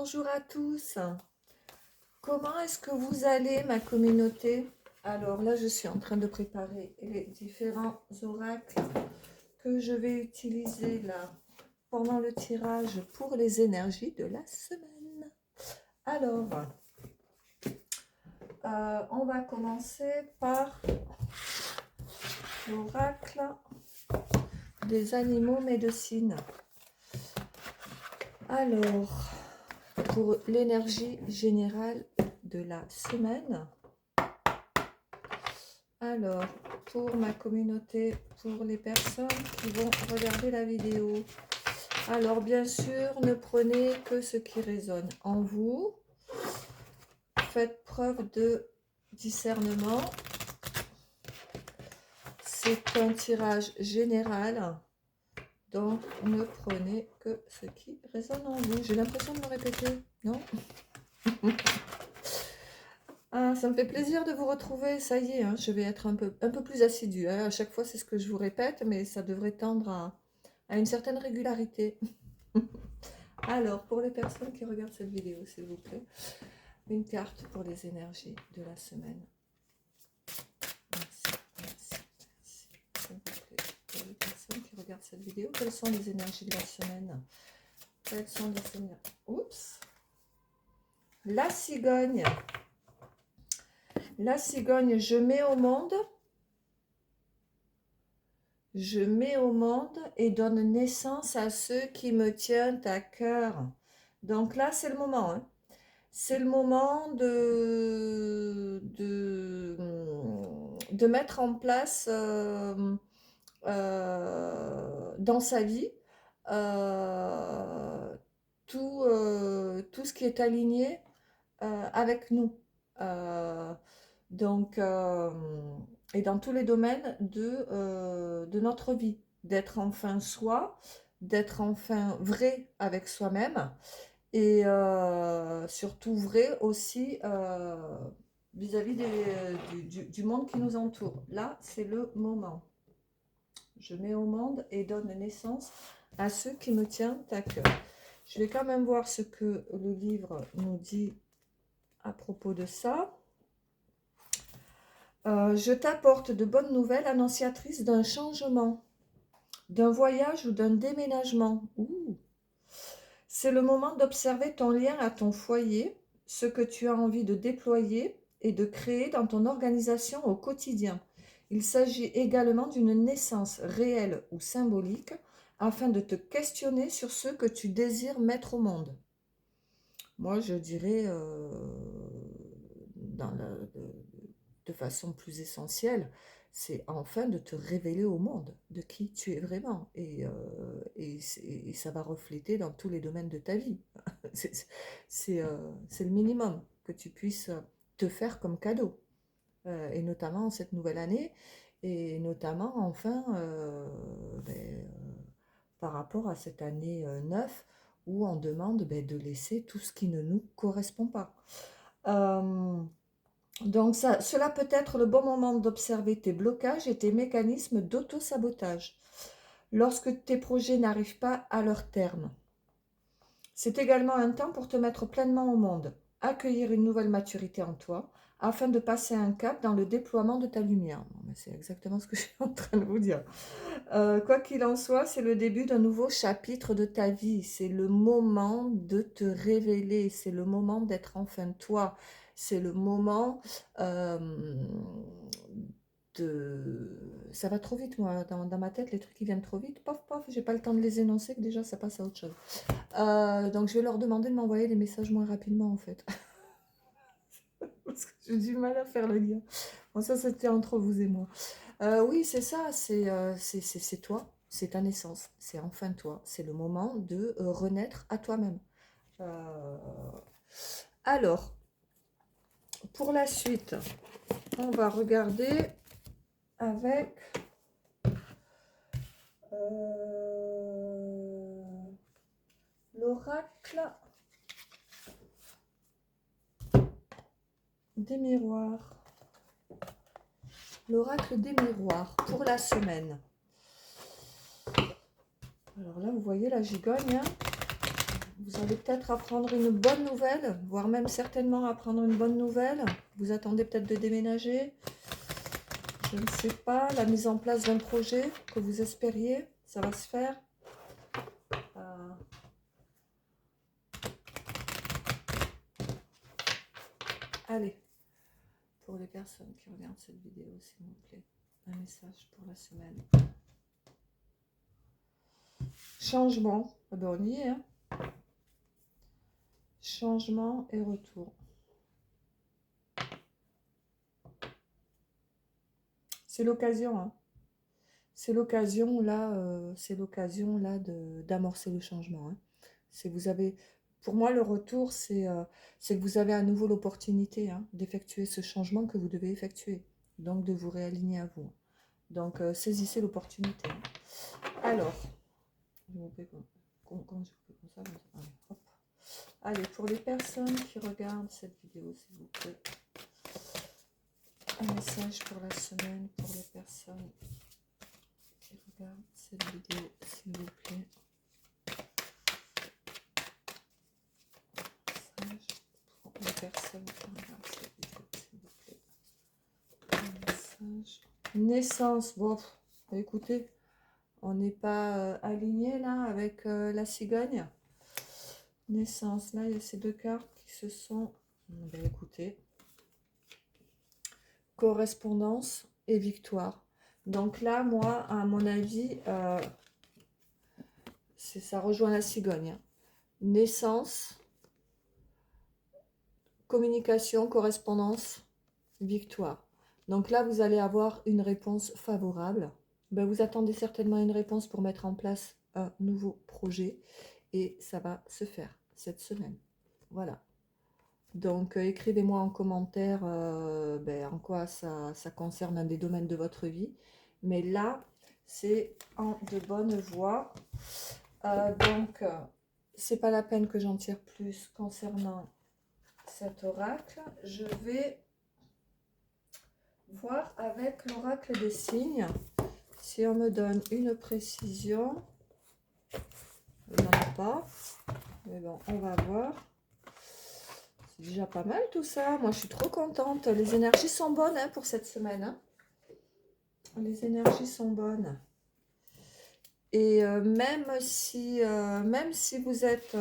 bonjour à tous. Comment est-ce que vous allez, ma communauté? Alors là, je suis en train de préparer les différents oracles que je vais utiliser là pendant le tirage pour les énergies de la semaine. Alors, on va commencer par l'oracle des animaux médecine. Alors, pour l'énergie générale de la semaine. Alors, pour ma communauté, pour les personnes qui vont regarder la vidéo. Alors, bien sûr, ne prenez que ce qui résonne en vous. Faites preuve de discernement. C'est un tirage général. Donc, ne prenez que ce qui résonne en vous. J'ai l'impression de me répéter, non? Ah, ça me fait plaisir de vous retrouver, ça y est, hein, je vais être un peu plus assidue. Hein. À chaque fois, c'est ce que je vous répète, mais ça devrait tendre à une certaine régularité. Alors, pour les personnes qui regardent cette vidéo, s'il vous plaît, une carte pour les énergies de la semaine. Merci, merci, merci. S'il vous plaît, pour les personnes qui regardent cette vidéo, quelles sont les énergies de la semaine? Quelles sont les énergies? Oups! La cigogne. La cigogne, je mets au monde et donne naissance à ceux qui me tiennent à cœur. Donc là, c'est le moment. Hein. C'est le moment de mettre en place dans sa vie tout ce qui est aligné avec nous. Donc, et dans tous les domaines de notre vie, d'être enfin soi, d'être enfin vrai avec soi-même, et surtout vrai aussi vis-à-vis du monde qui nous entoure. Là, c'est le moment. Je mets au monde et donne naissance à ceux qui me tiennent à cœur. Je vais quand même voir ce que le livre nous dit à propos de ça. Je t'apporte de bonnes nouvelles annonciatrices d'un changement, d'un voyage ou d'un déménagement. C'est le moment d'observer ton lien à ton foyer, ce que tu as envie de déployer et de créer dans ton organisation au quotidien. Il s'agit également d'une naissance réelle ou symbolique afin de te questionner sur ce que tu désires mettre au monde. Moi, je dirais de façon plus essentielle, c'est enfin de te révéler au monde de qui tu es vraiment. Et ça va refléter dans tous les domaines de ta vie. C'est le minimum que tu puisses te faire comme cadeau. Et notamment en cette nouvelle année. Et notamment, enfin, par rapport à cette année 9 où on demande de laisser tout ce qui ne nous correspond pas. Donc cela peut être le bon moment d'observer tes blocages et tes mécanismes d'auto-sabotage lorsque tes projets n'arrivent pas à leur terme. C'est également un temps pour te mettre pleinement au monde, accueillir une nouvelle maturité en toi, afin de passer un cap dans le déploiement de ta lumière. C'est exactement ce que je suis en train de vous dire. Quoi qu'il en soit, c'est le début d'un nouveau chapitre de ta vie. C'est le moment de te révéler, c'est le moment d'être enfin toi. C'est le moment Ça va trop vite, moi, dans ma tête, les trucs qui viennent trop vite. Pof, pof, j'ai pas le temps de les énoncer, que déjà ça passe à autre chose. Donc je vais leur demander de m'envoyer des messages moins rapidement, en fait. Parce que j'ai du mal à faire le lien. Bon, ça, c'était entre vous et moi. Oui, c'est ça, c'est toi, c'est ta naissance, c'est enfin toi. C'est le moment de renaître à toi-même. Alors, pour la suite, on va regarder avec l'oracle des miroirs. L'oracle des miroirs pour la semaine. Alors là, vous voyez la gigogne. Hein, Vous allez peut-être apprendre une bonne nouvelle, voire même certainement apprendre une bonne nouvelle. Vous attendez peut-être de déménager. Je ne sais pas, la mise en place d'un projet que vous espériez, ça va se faire. Allez, pour les personnes qui regardent cette vidéo, s'il vous plaît, un message pour la semaine. Changement, ah ben on y est, hein. Changement et retour. C'est l'occasion, hein. C'est l'occasion là, d'amorcer le changement, hein. Vous avez, pour moi, le retour, c'est que vous avez à nouveau l'opportunité, hein, d'effectuer ce changement que vous devez effectuer, donc de vous réaligner à vous. Donc saisissez l'opportunité. Alors, je vous fais comme ça. Allez, hop. Allez, pour les personnes qui regardent cette vidéo, s'il vous plaît, un message pour la semaine, pour les personnes qui regardent cette vidéo, s'il vous plaît. Message pour les personnes qui regardent cette vidéo, s'il vous plaît. Un message. Naissance, bon, écoutez, on n'est pas aligné là avec la cigogne. Naissance, là, il y a ces deux cartes qui se sont... Ben, écoutez, correspondance et victoire. Donc là, moi, à mon avis, ça rejoint la cigogne, hein. Naissance, communication, correspondance, victoire. Donc là, vous allez avoir une réponse favorable. Ben, vous attendez certainement une réponse pour mettre en place un nouveau projet. Et ça va se faire cette semaine. Voilà. Donc, écrivez-moi en commentaire en quoi ça concerne un des domaines de votre vie. Mais là, c'est en de bonne voie. Donc, c'est pas la peine que j'en tire plus concernant cet oracle. Je vais voir avec l'oracle des signes si on me donne une précision. Il n'y en a pas. Mais bon, on va voir. C'est déjà pas mal tout ça. Moi, je suis trop contente. Les énergies sont bonnes, hein, pour cette semaine, hein. Les énergies sont bonnes. Et même si vous êtes...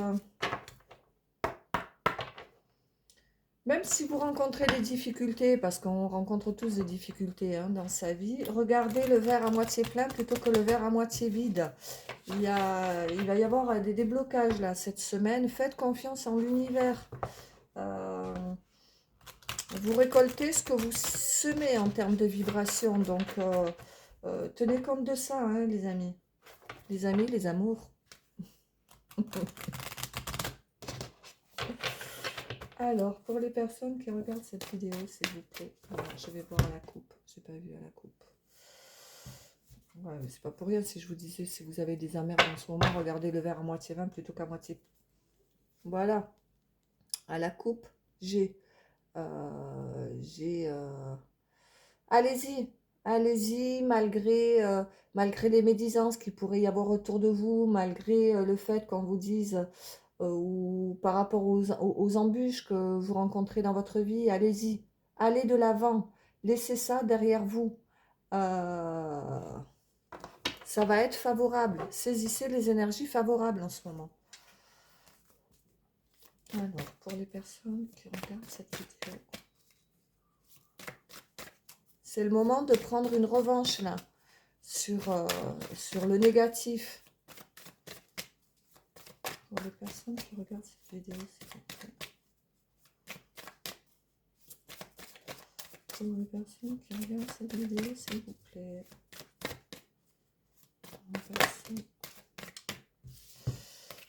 même si vous rencontrez des difficultés, parce qu'on rencontre tous des difficultés, hein, dans sa vie, regardez le verre à moitié plein plutôt que le verre à moitié vide. Il va y avoir des déblocages là cette semaine. Faites confiance en l'univers. Vous récoltez ce que vous semez en termes de vibration. Donc, tenez compte de ça, hein, les amis. Les amis, les amours. Alors, pour les personnes qui regardent cette vidéo, s'il vous plaît. Alors, je vais voir à la coupe. Je n'ai pas vu à la coupe. Ouais, mais c'est pas pour rien si je vous disais, si vous avez des emmerdes en ce moment, regardez le verre à moitié vin plutôt qu'à moitié. Voilà. À la coupe, j'ai... Allez-y. Allez-y, malgré les médisances qu'il pourrait y avoir autour de vous, malgré le fait qu'on vous dise... ou par rapport aux embûches que vous rencontrez dans votre vie, allez-y, allez de l'avant, laissez ça derrière vous. Ça va être favorable, saisissez les énergies favorables en ce moment. Alors, pour les personnes qui regardent cette vidéo, c'est le moment de prendre une revanche là, sur le négatif. Pour les personnes qui regardent cette vidéo, s'il vous plaît. Pour les personnes qui regardent cette vidéo, s'il vous plaît.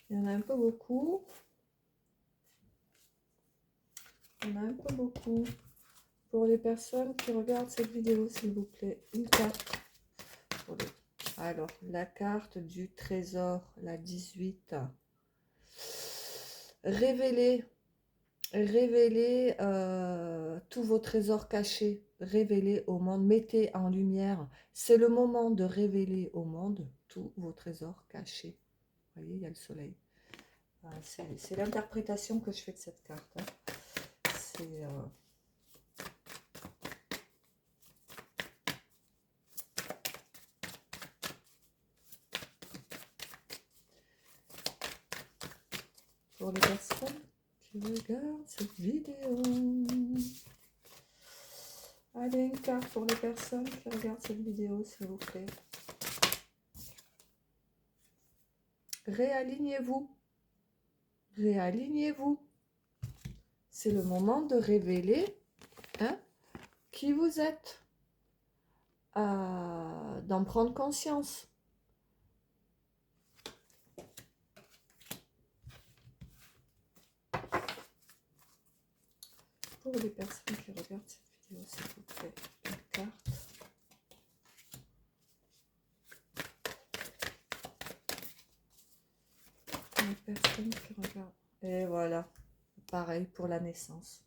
Il y en a un peu beaucoup. Il y en a un peu beaucoup. Pour les personnes qui regardent cette vidéo, s'il vous plaît, une carte. Alors, la carte du trésor, la 18. Révélez tous vos trésors cachés. Révélez au monde, mettez en lumière. C'est le moment de révéler au monde tous vos trésors cachés. Vous voyez, il y a le soleil. C'est l'interprétation que je fais de cette carte. Hein. C'est... pour les personnes qui regardent cette vidéo. Allez, une carte pour les personnes qui regardent cette vidéo, s'il vous plaît. Réalignez-vous. Réalignez-vous. C'est le moment de révéler qui vous êtes. D'en prendre conscience. Pour les personnes qui regardent cette vidéo, s'il vous plaît, une carte. Les personnes qui regardent. Et voilà. Pareil pour la naissance.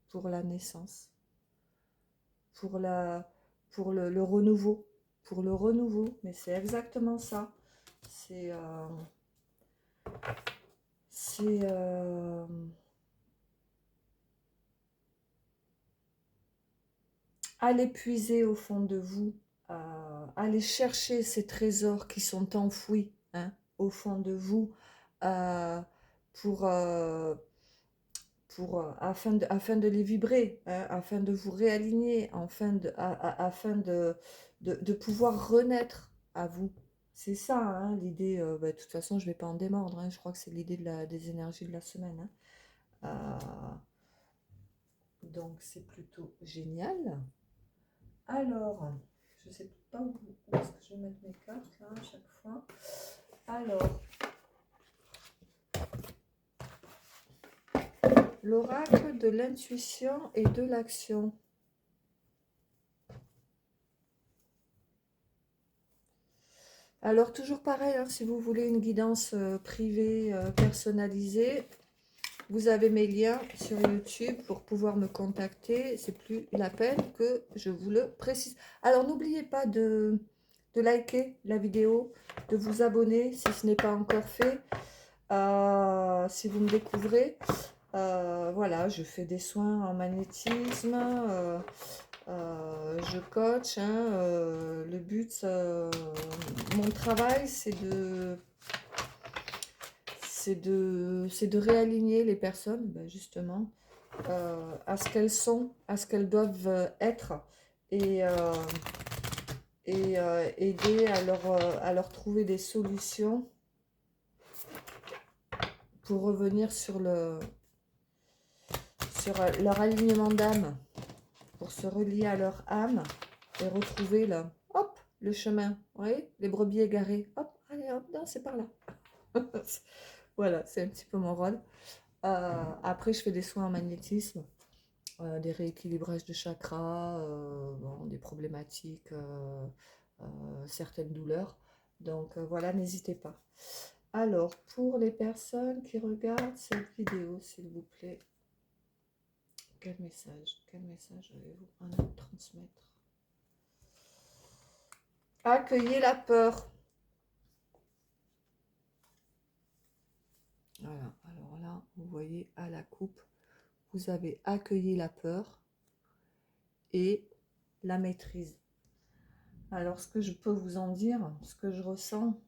Pour la naissance. Pour le renouveau. Pour le renouveau. Mais c'est exactement ça. C'est... allez puiser au fond de vous, allez chercher ces trésors qui sont enfouis au fond de vous afin de les vibrer, afin de vous réaligner, afin de pouvoir renaître à vous. C'est ça l'idée. De toute façon, je ne vais pas en démordre. Je crois que c'est l'idée des énergies de la semaine. Donc, c'est plutôt génial. Alors, je ne sais pas où est-ce que je vais mettre mes cartes là à chaque fois. Alors, l'oracle de l'intuition et de l'action. Alors, toujours pareil, si vous voulez une guidance privée, personnalisée, vous avez mes liens sur YouTube pour pouvoir me contacter. C'est plus la peine que je vous le précise. Alors, n'oubliez pas de liker la vidéo, de vous abonner si ce n'est pas encore fait. Si vous me découvrez, voilà, je fais des soins en magnétisme, je coach. Le but, mon travail, c'est de réaligner les personnes, justement, à ce qu'elles sont, à ce qu'elles doivent être, et aider à leur trouver des solutions pour revenir sur leur alignement d'âme, pour se relier à leur âme et retrouver le chemin. Vous voyez, les brebis égarées. Hop, allez, hop, non, c'est par là. Voilà, c'est un petit peu mon rôle. Après, je fais des soins en magnétisme, des rééquilibrages de chakras, des problématiques, certaines douleurs. Donc voilà, n'hésitez pas. Alors, pour les personnes qui regardent cette vidéo, s'il vous plaît, quel message avez-vous à nous transmettre? Accueillez la peur. Voilà, alors là, vous voyez à la coupe, vous avez accueilli la peur et la maîtrise. Alors, ce que je peux vous en dire, ce que je ressens,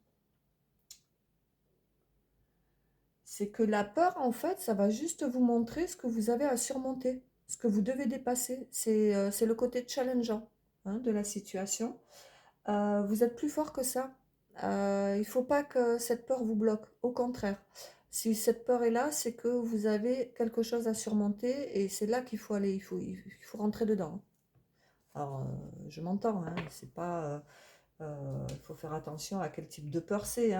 c'est que la peur, en fait, ça va juste vous montrer ce que vous avez à surmonter, ce que vous devez dépasser. C'est le côté challengeant de la situation. Vous êtes plus fort que ça. Il ne faut pas que cette peur vous bloque. Au contraire, si cette peur est là, c'est que vous avez quelque chose à surmonter et c'est là qu'il faut aller. Il faut rentrer dedans. Alors, je m'entends, c'est pas... il faut faire attention à quel type de peur c'est.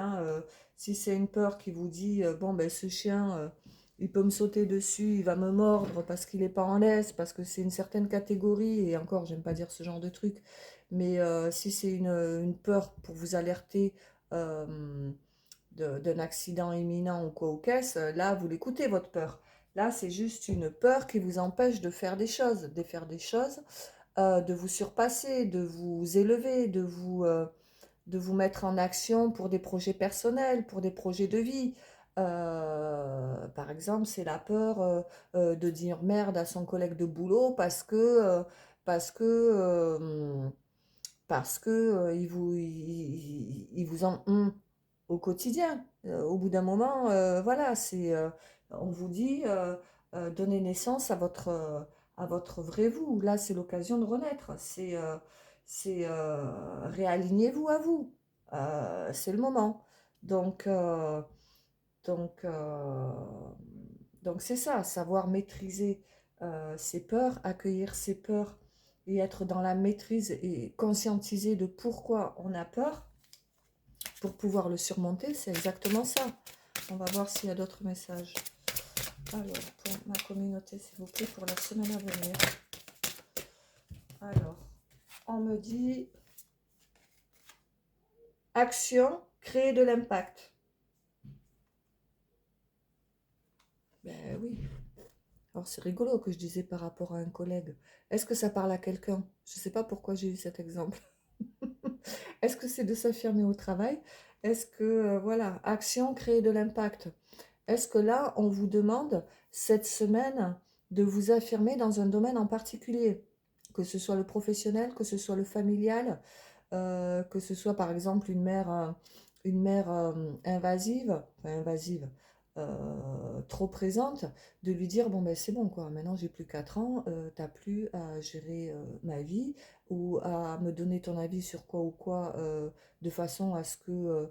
Si c'est une peur qui vous dit, bon, ben, ce chien, il peut me sauter dessus, il va me mordre parce qu'il n'est pas en laisse, parce que c'est une certaine catégorie, et encore, j'aime pas dire ce genre de truc, mais si c'est une peur pour vous alerter d'un accident imminent ou quoi au caisse, là, vous l'écoutez, votre peur. Là, c'est juste une peur qui vous empêche de faire des choses, de vous surpasser, de vous élever, de vous mettre en action pour des projets personnels, pour des projets de vie. Par exemple, c'est la peur de dire merde à son collègue de boulot parce que, il vous en au quotidien. Au bout d'un moment, voilà, on vous dit, donnez naissance à votre vrai vous. Là, c'est l'occasion de renaître. Réalignez-vous à vous. C'est le moment. Donc, euh, donc, euh, donc c'est ça, savoir maîtriser ses peurs, accueillir ses peurs et être dans la maîtrise et conscientiser de pourquoi on a peur pour pouvoir le surmonter, c'est exactement ça. On va voir s'il y a d'autres messages. Alors, pour ma communauté, s'il vous plaît, pour la semaine à venir. Alors, on me dit action, créer de l'impact. Ben oui. Alors, c'est rigolo que je disais par rapport à un collègue. Est-ce que ça parle à quelqu'un? Je ne sais pas pourquoi j'ai eu cet exemple. Est-ce que c'est de s'affirmer au travail? Est-ce que, voilà, action, créer de l'impact? Est-ce que là, on vous demande cette semaine de vous affirmer dans un domaine en particulier? Que ce soit le professionnel, que ce soit le familial, que ce soit par exemple une mère invasive, enfin invasive, trop présente, de lui dire bon ben c'est bon quoi, maintenant j'ai plus 4 ans, t'as plus à gérer ma vie ou à me donner ton avis sur quoi ou quoi de façon à ce que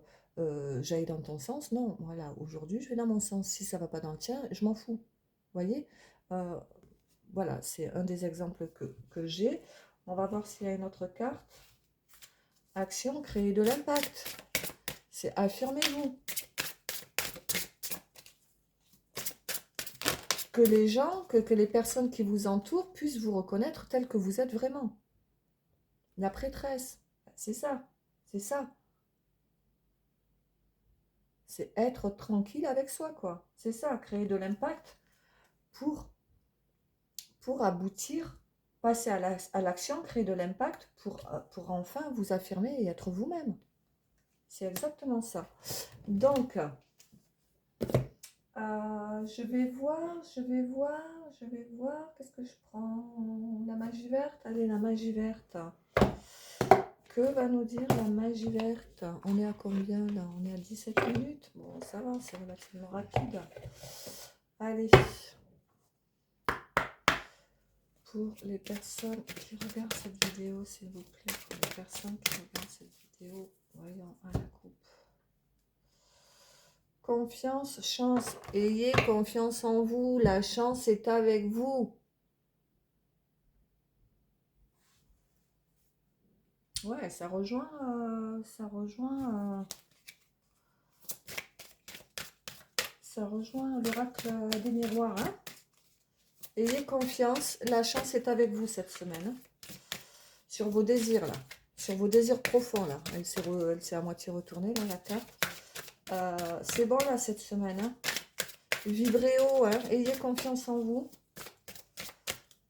j'aille dans ton sens. Non, voilà, aujourd'hui je vais dans mon sens. Si ça va pas dans le tien, je m'en fous. Vous voyez. Euh, voilà, c'est un des exemples que j'ai. On va voir s'il y a une autre carte. Action, créer de l'impact. C'est affirmez-vous. Que les gens, que les personnes qui vous entourent puissent vous reconnaître tel que vous êtes vraiment. La prêtresse, c'est ça. C'est ça. C'est être tranquille avec soi, quoi. C'est ça, créer de l'impact pour, pour aboutir, passer à l'action, créer de l'impact pour enfin vous affirmer et être vous-même. C'est exactement ça. Donc, je vais voir, qu'est-ce que je prends? La magie verte? Allez, la magie verte. Que va nous dire la magie verte? On est à combien là? On est à 17 minutes. Bon, ça va, c'est relativement rapide. Allez. Pour les personnes qui regardent cette vidéo, s'il vous plaît, pour les personnes qui regardent cette vidéo, voyons à la coupe. Confiance, chance, ayez confiance en vous, la chance est avec vous. Ouais, ça rejoint l'oracle des miroirs. Hein. Ayez confiance, la chance est avec vous cette semaine. Hein. Sur vos désirs là, sur vos désirs profonds là. Elle s'est à moitié retournée dans la carte. C'est bon là cette semaine. Hein. Vibrez haut, hein. Ayez confiance en vous.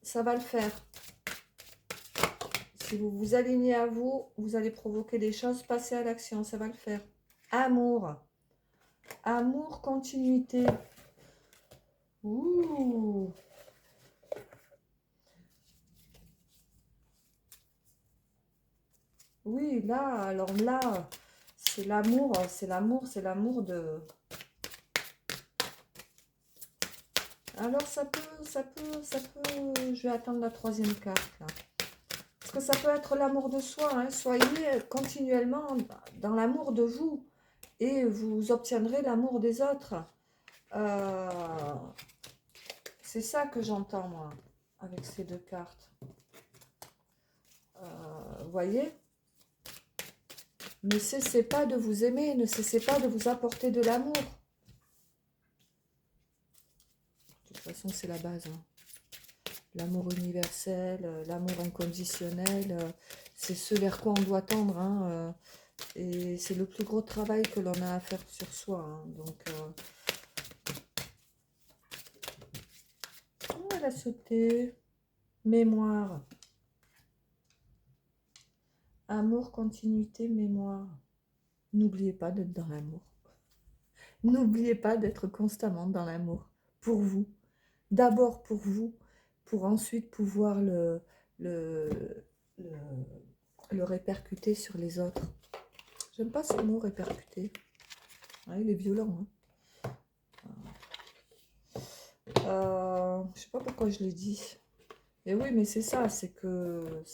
Ça va le faire. Si vous vous alignez à vous, vous allez provoquer des choses, passez à l'action, ça va le faire. Amour. Amour, continuité. Ouh. Oui, là, alors là, c'est l'amour, de... Alors je vais attendre la troisième carte, là. Parce que ça peut être l'amour de soi, hein. Soyez continuellement dans l'amour de vous et vous obtiendrez l'amour des autres. Euh, c'est ça que j'entends, moi, avec ces deux cartes. Vous voyez? Ne cessez pas de vous aimer, ne cessez pas de vous apporter de l'amour. De toute façon, c'est la base. Hein. L'amour universel, l'amour inconditionnel, c'est ce vers quoi on doit tendre. Hein, et c'est le plus gros travail que l'on a à faire sur soi. Hein, donc, elle a sauté. Mémoire. Amour, continuité, mémoire. N'oubliez pas d'être dans l'amour. N'oubliez pas d'être constamment dans l'amour, pour vous. D'abord pour vous, pour ensuite pouvoir le, le, le répercuter sur les autres. J'aime pas ce mot répercuter. Ouais, il est violent. Je sais pas pourquoi je l'ai dit. Et oui, mais c'est ça, c'est que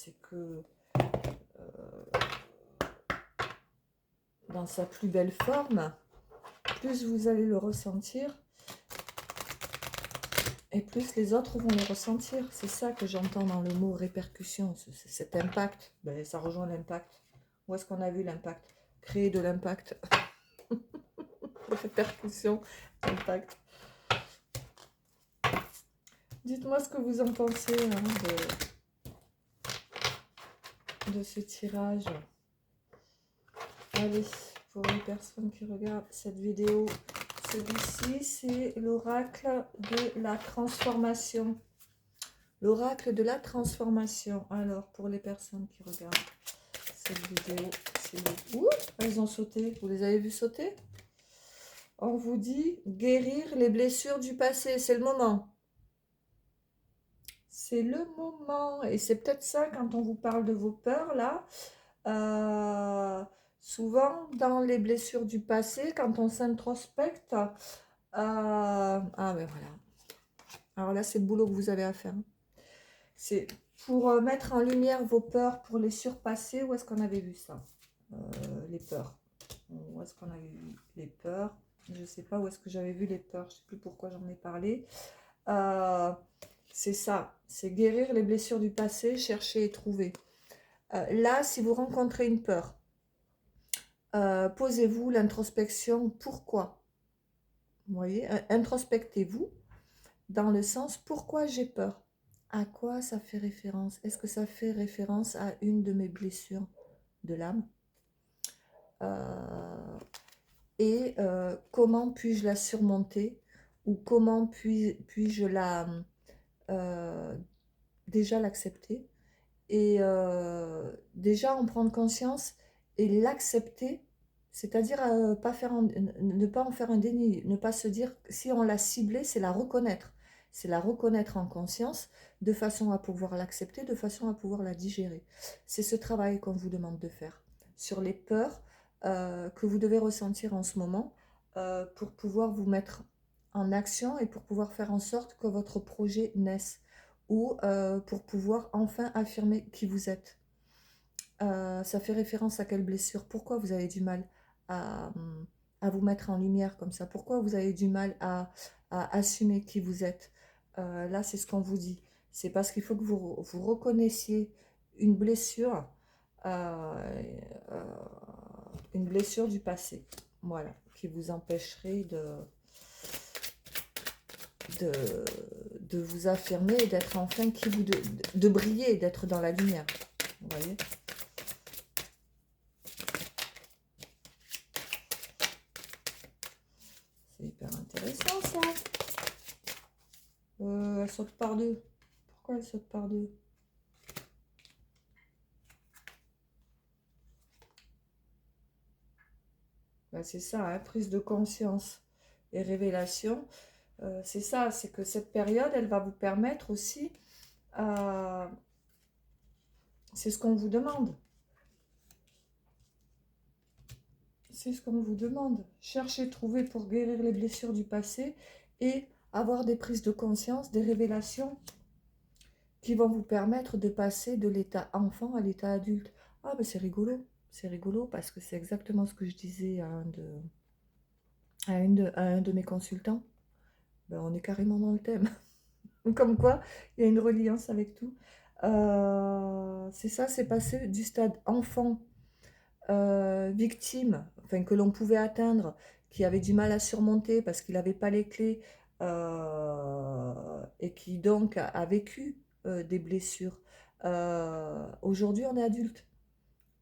dans sa plus belle forme, plus vous allez le ressentir, et plus les autres vont le ressentir. C'est ça que j'entends dans le mot répercussion, cet impact. Ben, ça rejoint l'impact. Où est-ce qu'on a vu l'impact? Créer de l'impact. Répercussion, impact. Dites-moi ce que vous en pensez de ce tirage. Allez, pour les personnes qui regardent cette vidéo, celui-ci, c'est l'oracle de la transformation. L'oracle de la transformation. Alors, pour les personnes qui regardent cette vidéo, c'est le... Ouh, elles ont sauté. Vous les avez vues sauter? On vous dit guérir les blessures du passé. C'est le moment. C'est le moment. Et c'est peut-être ça, quand on vous parle de vos peurs, là. Souvent, dans les blessures du passé, quand on s'introspecte... ah, ben voilà. Alors là, c'est le boulot que vous avez à faire. C'est pour mettre en lumière vos peurs, pour les surpasser. Où est-ce qu'on avait vu ça? Les peurs. Où est-ce qu'on avait vu les peurs? Je ne sais pas où est-ce que j'avais vu les peurs. Je ne sais plus pourquoi j'en ai parlé. C'est ça. C'est guérir les blessures du passé, chercher et trouver. Là, si vous rencontrez une peur, posez-vous l'introspection. Pourquoi? Vous voyez, introspectez-vous dans le sens pourquoi j'ai peur. À quoi ça fait référence? Est-ce que ça fait référence à une de mes blessures de l'âme? Et comment puis-je la surmonter? Ou comment puis-je la déjà l'accepter? Et déjà en prendre conscience et l'accepter, c'est-à-dire ne pas en faire un déni, ne pas se dire si on l'a ciblé, c'est la reconnaître. C'est la reconnaître en conscience de façon à pouvoir l'accepter, de façon à pouvoir la digérer. C'est ce travail qu'on vous demande de faire sur les peurs que vous devez ressentir en ce moment pour pouvoir vous mettre en action et pour pouvoir faire en sorte que votre projet naisse ou pour pouvoir enfin affirmer qui vous êtes. Ça fait référence à quelle blessure? Pourquoi vous avez du mal à, vous mettre en lumière comme ça? Pourquoi vous avez du mal à assumer qui vous êtes? Là, c'est ce qu'on vous dit. C'est parce qu'il faut que vous reconnaissiez une blessure du passé. Voilà, qui vous empêcherait de vous affirmer et d'être enfin qui vous... de briller, d'être dans la lumière. Vous voyez? C'est hyper intéressant, ça. Elle saute par deux. Pourquoi elle saute par deux? Ben, c'est ça, hein, prise de conscience et révélation. C'est ça, c'est que cette période, elle va vous permettre aussi... c'est ce qu'on vous demande. C'est ce qu'on vous demande. Chercher, trouver pour guérir les blessures du passé et avoir des prises de conscience, des révélations qui vont vous permettre de passer de l'état enfant à l'état adulte. Ah ben c'est rigolo. C'est rigolo parce que c'est exactement ce que je disais à un de mes consultants. Ben, on est carrément dans le thème. Comme quoi, il y a une reliance avec tout. C'est ça, c'est passer du stade enfant, victime, enfin que l'on pouvait atteindre, qui avait du mal à surmonter parce qu'il n'avait pas les clés, et qui donc a vécu des blessures. Aujourd'hui, on est adulte.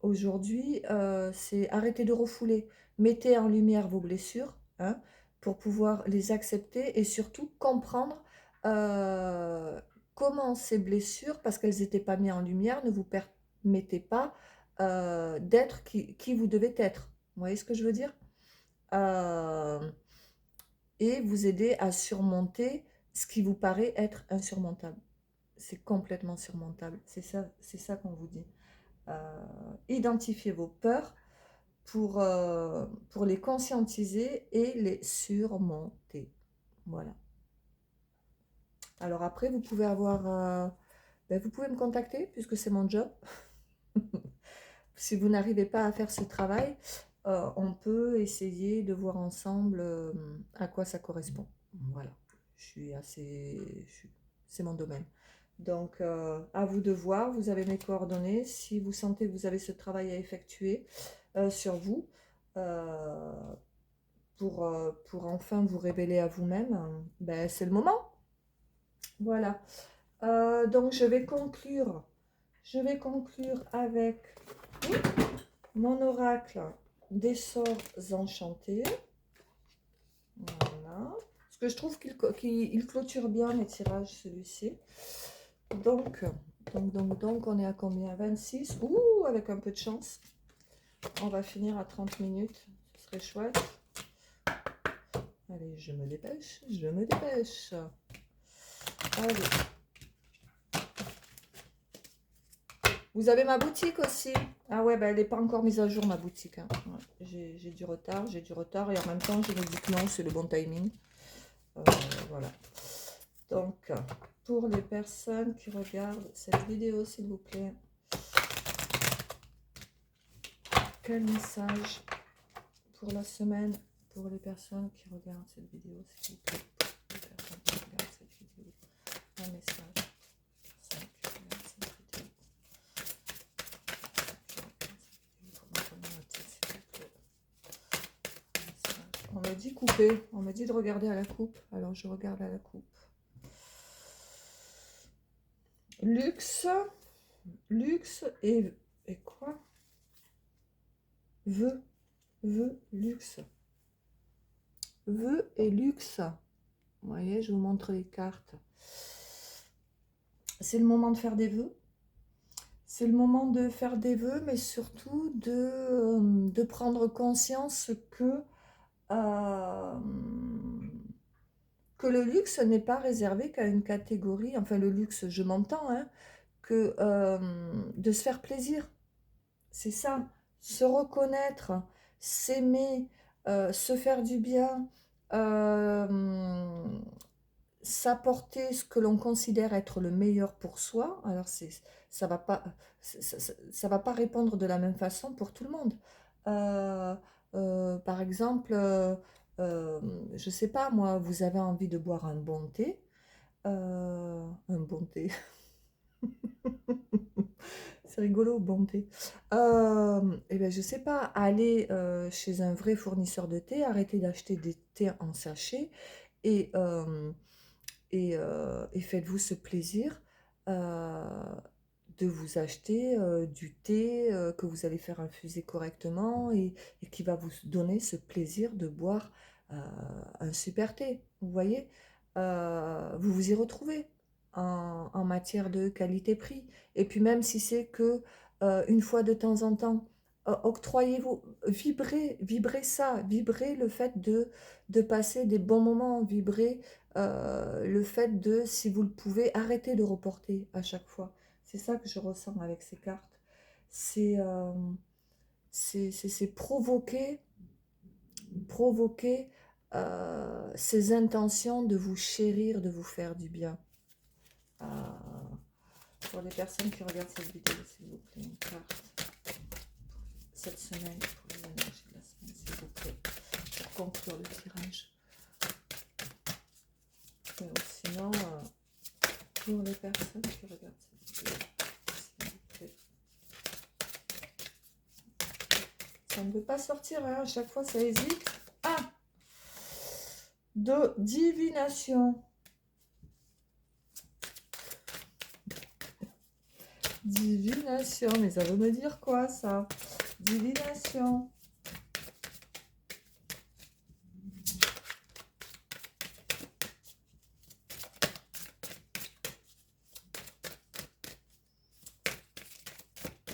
Aujourd'hui, c'est arrêter de refouler. Mettez en lumière vos blessures, hein, pour pouvoir les accepter et surtout comprendre comment ces blessures, parce qu'elles n'étaient pas mises en lumière, ne vous permettaient pas d'être qui vous devez être. Vous voyez ce que je veux dire? et vous aider à surmonter ce qui vous paraît être insurmontable. C'est complètement surmontable. C'est ça qu'on vous dit. Identifiez vos peurs pour les conscientiser et les surmonter. Voilà. Alors après, vous pouvez vous pouvez me contacter puisque c'est mon job. Si vous n'arrivez pas à faire ce travail, on peut essayer de voir ensemble à quoi ça correspond. Voilà. C'est mon domaine. Donc, à vous de voir. Vous avez mes coordonnées. Si vous sentez que vous avez ce travail à effectuer sur vous, euh, pour enfin vous révéler à vous-même, ben, c'est le moment. Voilà. Donc, je vais conclure avec mon oracle des sorts enchantés. Voilà. Parce que je trouve qu'il clôture bien mes tirages, celui-ci. Donc, on est à combien? 26. Ouh, avec un peu de chance. On va finir à 30 minutes. Ce serait chouette. Allez, je me dépêche. Allez. Vous avez ma boutique aussi. Ah ouais, bah elle n'est pas encore mise à jour, ma boutique. Hein. Ouais, j'ai du retard. Et en même temps, je me dis que non, c'est le bon timing. Voilà. Donc, pour les personnes qui regardent cette vidéo, s'il vous plaît, quel message pour la semaine pour les personnes qui regardent cette vidéo, s'il vous plaît, pour les personnes qui regardent cette vidéo, un message. On me dit couper, on me dit de regarder à la coupe, alors je regarde à la coupe. Luxe et quoi? Vœux, luxe. Vœux et luxe. Vous voyez, je vous montre les cartes. C'est le moment de faire des vœux. C'est le moment de faire des vœux, mais surtout de prendre conscience que le luxe n'est pas réservé qu'à une catégorie, enfin le luxe, je m'entends, hein, de se faire plaisir. C'est ça, se reconnaître, s'aimer, se faire du bien, s'apporter ce que l'on considère être le meilleur pour soi. Alors ça va pas, ça va pas répondre de la même façon pour tout le monde. Par exemple, je sais pas moi, vous avez envie de boire un bon thé, un bon thé. C'est rigolo, bon thé. Et ben, je sais pas, aller chez un vrai fournisseur de thé, arrêter d'acheter des thés en sachet et, et faites-vous ce plaisir de vous acheter du thé que vous allez faire infuser correctement et qui va vous donner ce plaisir de boire un super thé. Vous voyez, vous vous y retrouvez en matière de qualité-prix. Et puis même si c'est que une fois de temps en temps, octroyez-vous, vibrez ça, vibrez le fait de passer des bons moments, vibrez le fait de, si vous le pouvez, arrêter de reporter à chaque fois. C'est ça que je ressens avec ces cartes. C'est provoquer ces intentions de vous chérir, de vous faire du bien. Pour les personnes qui regardent cette vidéo, s'il vous plaît, une carte cette semaine, pour les énergies de la semaine, s'il vous plaît, pour conclure le tirage. Et sinon, pour les personnes qui regardent cette vidéo, s'il vous plaît. Ça ne veut pas sortir, hein, à chaque fois ça hésite. Ah, de divination. Divination, mais ça veut me dire quoi ça? Divination.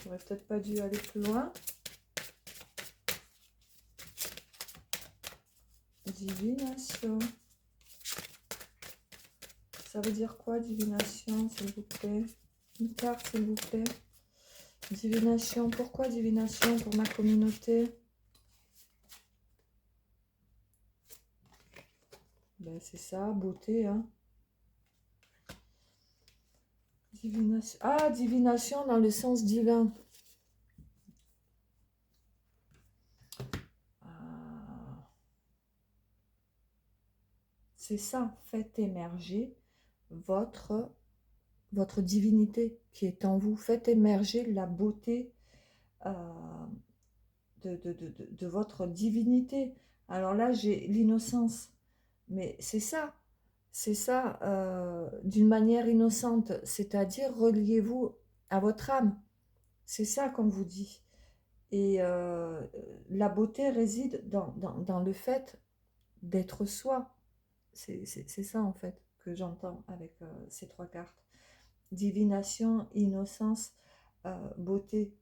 J'aurais peut-être pas dû aller plus loin. Divination. Ça veut dire quoi, divination, s'il vous plaît? Une carte, s'il vous plaît. Divination, pourquoi divination pour ma communauté? Ben, c'est ça, beauté, hein. Divination. Ah, divination dans le sens divin. Ah. C'est ça, faites émerger votre divinité qui est en vous. Faites émerger la beauté de votre divinité. Alors là, j'ai l'innocence. Mais c'est ça, d'une manière innocente. C'est-à-dire, reliez-vous à votre âme. C'est ça qu'on vous dit. Et la beauté réside dans le fait d'être soi. C'est ça, en fait, que j'entends avec ces trois cartes. Divination, innocence, beauté.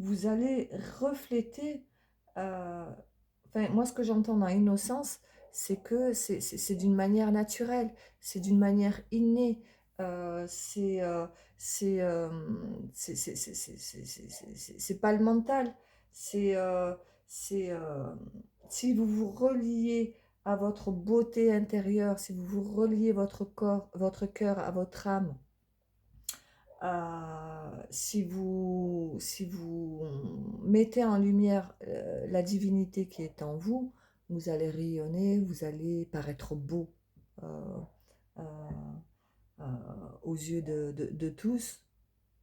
Vous allez refléter, enfin, moi ce que j'entends dans innocence, c'est que c'est d'une manière naturelle, c'est d'une manière innée, c'est c'est pas le mental, c'est c'est, si vous vous reliez à votre beauté intérieure, si vous vous reliez votre corps, votre cœur à votre âme, si vous mettez en lumière la divinité qui est en vous, vous allez rayonner, vous allez paraître beau euh, euh, euh, aux yeux de tous,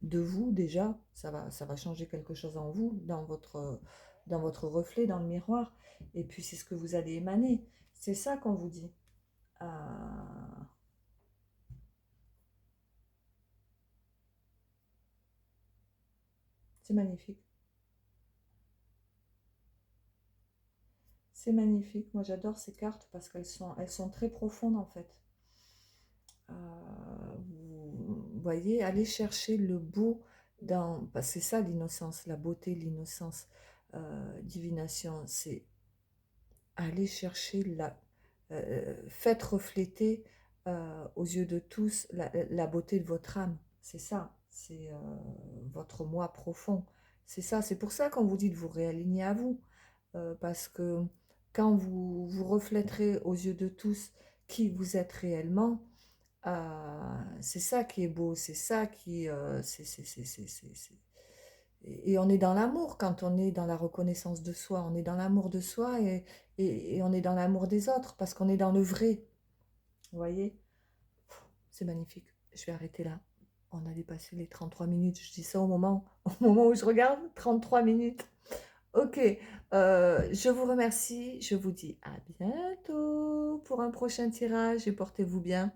de vous déjà, ça va changer quelque chose en vous, dans votre reflet, dans le miroir, et puis c'est ce que vous allez émaner. C'est ça qu'on vous dit. Euh, c'est magnifique. C'est magnifique. Moi, j'adore ces cartes parce elles sont très profondes en fait. Vous voyez, allez chercher le beau dans... C'est ça l'innocence, la beauté, l'innocence. Divination, c'est aller chercher la... faites refléter aux yeux de tous la beauté de votre âme. C'est ça, c'est votre moi profond. C'est ça, c'est pour ça qu'on vous dit de vous réaligner à vous. Parce que quand vous reflèterez aux yeux de tous qui vous êtes réellement, c'est ça qui est beau, c'est ça qui... Et on est dans l'amour quand on est dans la reconnaissance de soi, on est dans l'amour de soi et on est dans l'amour des autres parce qu'on est dans le vrai. Vous voyez? C'est magnifique. Je vais arrêter là. On a dépassé les 33 minutes. Je dis ça au moment où je regarde, 33 minutes. Ok, je vous remercie. Je vous dis à bientôt pour un prochain tirage et portez-vous bien.